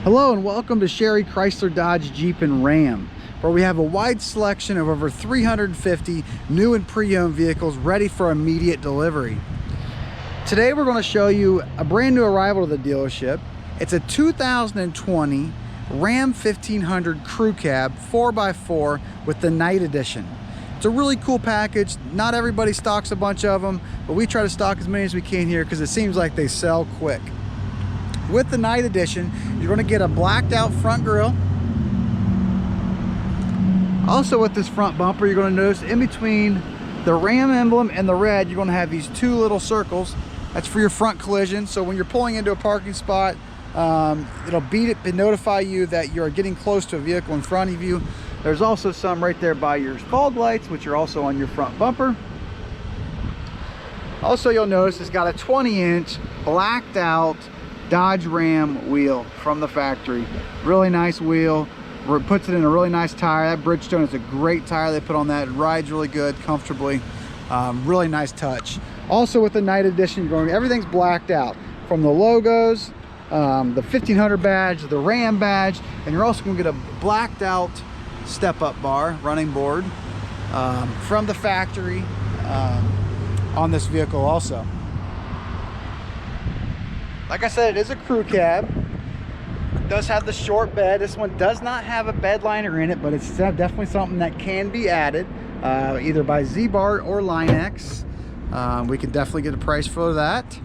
Hello and welcome to Sherry Chrysler Dodge Jeep and Ram, where we have a wide selection of over 350 new and pre-owned vehicles ready for immediate delivery. Today we're going to show you a brand new arrival to the dealership. It's a 2020 Ram 1500 Crew Cab 4x4 with the Night Edition. It's a really cool package. Not everybody stocks a bunch of them, but we try to stock as many as we can here because it seems like they sell quick. With the Night Edition, you're going to get a blacked out front grille. Also with this front bumper, you're going to notice in between the Ram emblem and the red, you're going to have these two little circles. That's for your front collision. So when you're pulling into a parking spot, it'll beep it and notify you that you're getting close to a vehicle in front of you. There's also some right there by your fog lights, which are also on your front bumper. Also, you'll notice it's got a 20-inch blacked out Dodge Ram wheel from the factory. Really nice wheel. It puts it in a really nice tire. That Bridgestone is a great tire they put on that. It rides really good, comfortably. Really nice touch. Also with the Night Edition, everything's blacked out. From the logos, the 1500 badge, the Ram badge, and you're also going to get a blacked out step-up bar, running board, from the factory on this vehicle also. Like I said, it is a crew cab. It does have the short bed. This one does not have a bed liner in it, but it's definitely something that can be added either by Z-Bar or Line-X. We can definitely get a price for that.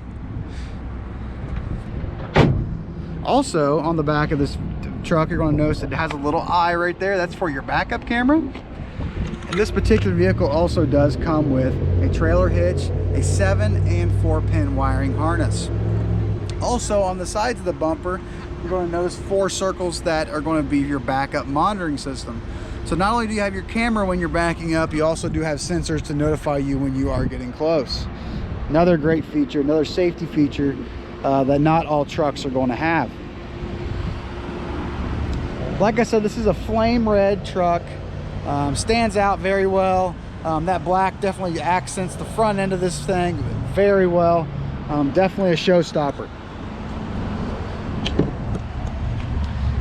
Also, on the back of this truck, you're going to notice it has a little eye right there. That's for your backup camera. And this particular vehicle also does come with a trailer hitch, a 7 and 4-pin wiring harness. Also, on the sides of the bumper, you're going to notice 4 circles that are going to be your backup monitoring system. So not only do you have your camera when you're backing up, you also do have sensors to notify you when you are getting close. Another great feature, another safety feature that not all trucks are going to have. Like I said, this is a flame red truck. Stands out very well. That black definitely accents the front end of this thing very well. Definitely a showstopper.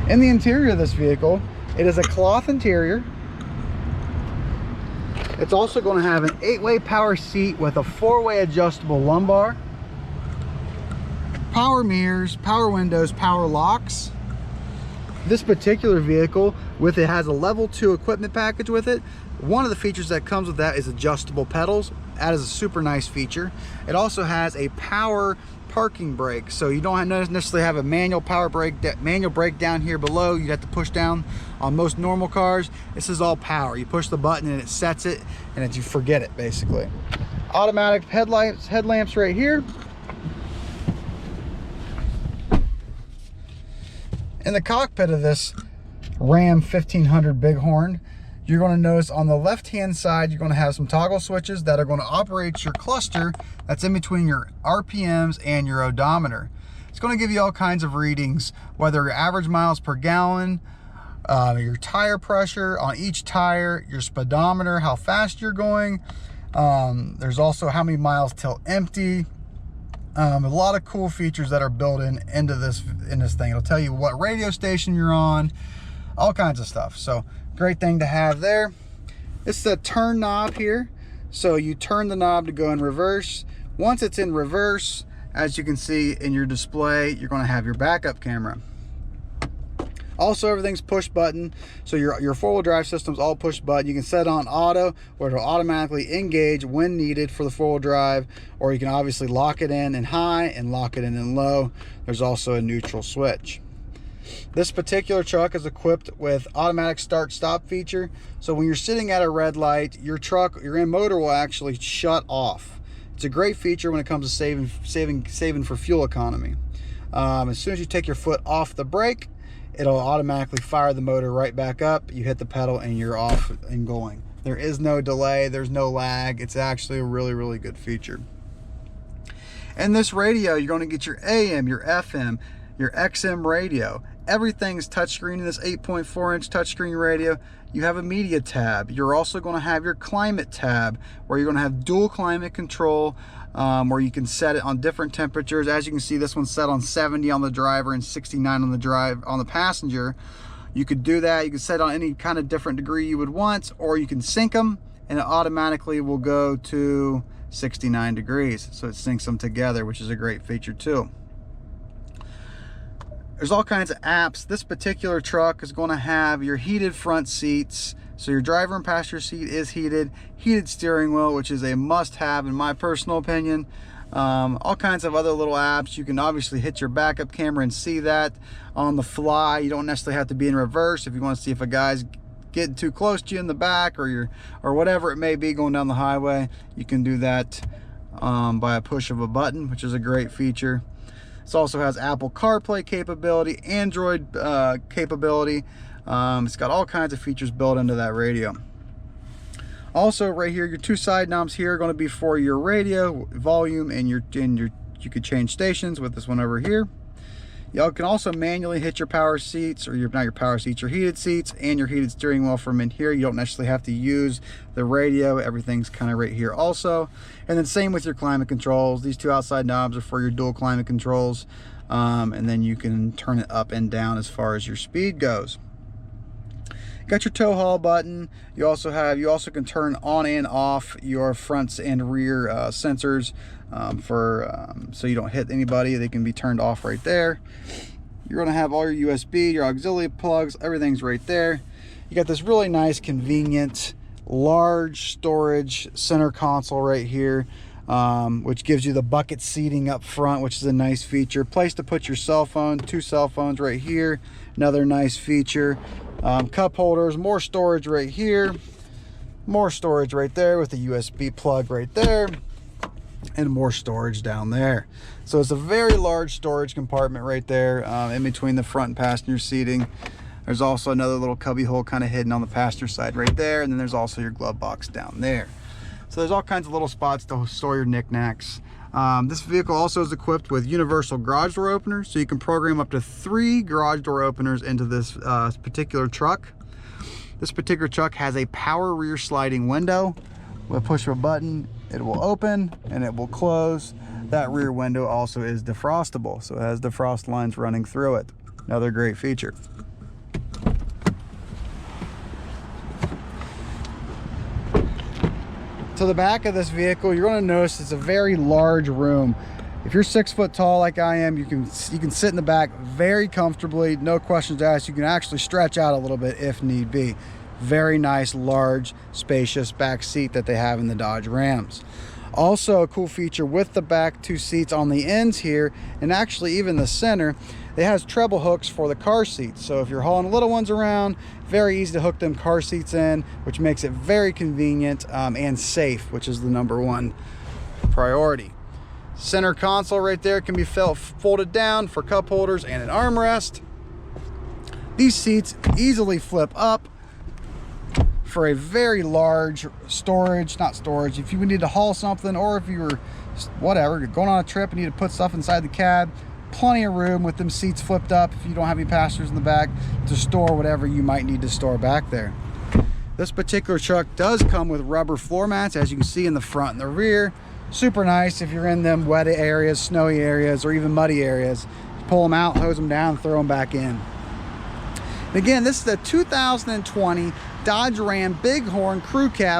In the interior of this vehicle, it is a cloth interior. It's also going to have an 8-way power seat with a 4-way adjustable lumbar, power mirrors, power windows, power locks. This particular vehicle has a level 2 equipment package with it. One of the features that comes with that is adjustable pedals. That is a super nice feature. It also has a power parking brake, so you don't necessarily have a manual power brake, manual brake down here below. You'd have to push down on most normal cars. This is all power. You push the button and it sets it, and you forget it basically. Automatic headlamps right here. In the cockpit of this Ram 1500 Bighorn, you're going to notice on the left hand side, you're going to have some toggle switches that are going to operate your cluster that's in between your RPMs and your odometer. It's going to give you all kinds of readings, whether your average miles per gallon, your tire pressure on each tire, your speedometer, how fast you're going. There's also how many miles till empty. A lot of cool features that are built into this thing. It'll tell you what radio station you're on, all kinds of stuff. So great thing to have there. This is a turn knob here, so you turn the knob to go in reverse. Once it's in reverse, as you can see in your display, you're going to have your backup camera. Also, everything's push button, so your four-wheel drive system's all push button. You can set on auto, where it'll automatically engage when needed for the four-wheel drive, or you can obviously lock it in high and lock it in low. There's also a neutral switch. This particular truck is equipped with automatic start-stop feature, so when you're sitting at a red light, your motor will actually shut off. It's a great feature when it comes to saving for fuel economy. As soon as you take your foot off the brake, it'll automatically fire the motor right back up. You hit the pedal and you're off and going. There is no delay, there's no lag. It's actually a really, really good feature. In this radio, you're going to get your AM, your FM, your XM radio, Everything is touchscreen in this 8.4-inch touchscreen radio. You have a media tab. You're also going to have your climate tab, where you're going to have dual climate control, where you can set it on different temperatures. As you can see, this one's set on 70 on the driver and 69 on the passenger. You could do that. You can set it on any kind of different degree you would want, or you can sync them and it automatically will go to 69 degrees. So it syncs them together, which is a great feature too. There's all kinds of apps. This particular truck is going to have your heated front seats. So your driver and passenger seat is heated. Heated steering wheel, which is a must-have in my personal opinion. All kinds of other little apps. You can obviously hit your backup camera and see that on the fly. You don't necessarily have to be in reverse. If you want to see if a guy's getting too close to you in the back, or whatever it may be going down the highway, you can do that by a push of a button, which is a great feature. This also has Apple CarPlay capability, Android capability. It's got all kinds of features built into that radio. Also, right here, your two side knobs here are going to be for your radio volume, and you could change stations with this one over here. Y'all can also manually hit your power seats, or not your power seats, your heated seats and your heated steering wheel from in here. You don't necessarily have to use the radio. Everything's kind of right here also. And then same with your climate controls. These two outside knobs are for your dual climate controls. And then you can turn it up and down as far as your speed goes. Got your tow haul button. You also can turn on and off your fronts and rear sensors so you don't hit anybody. They can be turned off right there. You're going to have all your USB, your auxiliary plugs, everything's right there. You got this really nice, convenient, large storage center console right here, which gives you the bucket seating up front, which is a nice feature. Place to put your cell phone, 2 cell phones right here, another nice feature. Cup holders, more storage right here, more storage right there with a USB plug right there, and more storage down there. So it's a very large storage compartment right there in between the front and passenger seating. There's also another little cubby hole kind of hidden on the passenger side right there, and then there's also your glove box down there. So there's all kinds of little spots to store your knickknacks. This vehicle also is equipped with universal garage door openers, so you can program up to 3 garage door openers into this particular truck. This particular truck has a power rear sliding window. With a push of a button, it will open and it will close. That rear window also is defrostable, so it has defrost lines running through it. Another great feature. To the back of this vehicle, you're going to notice it's a very large room. If you're 6 foot tall like I am, you can sit in the back very comfortably, no questions asked. You can actually stretch out a little bit if need be. Very nice, large, spacious back seat that they have in the Dodge Rams. Also a cool feature with the back 2 seats on the ends here, and actually even the center, it has treble hooks for the car seats. So if you're hauling little ones around, very easy to hook them car seats in, which makes it very convenient and safe, which is the #1 priority. Center console right there can be folded down for cup holders and an armrest. These seats easily flip up for a very large storage, not storage, if you need to haul something, or if you were whatever, you're going on a trip and need to put stuff inside the cab, plenty of room with them seats flipped up if you don't have any passengers in the back to store whatever you might need to store back there. This particular truck does come with rubber floor mats, as you can see in the front and the rear. Super nice if you're in them wet areas, snowy areas, or even muddy areas. You pull them out, hose them down, throw them back in. And again, this is the 2020 Dodge Ram Bighorn Crew Cab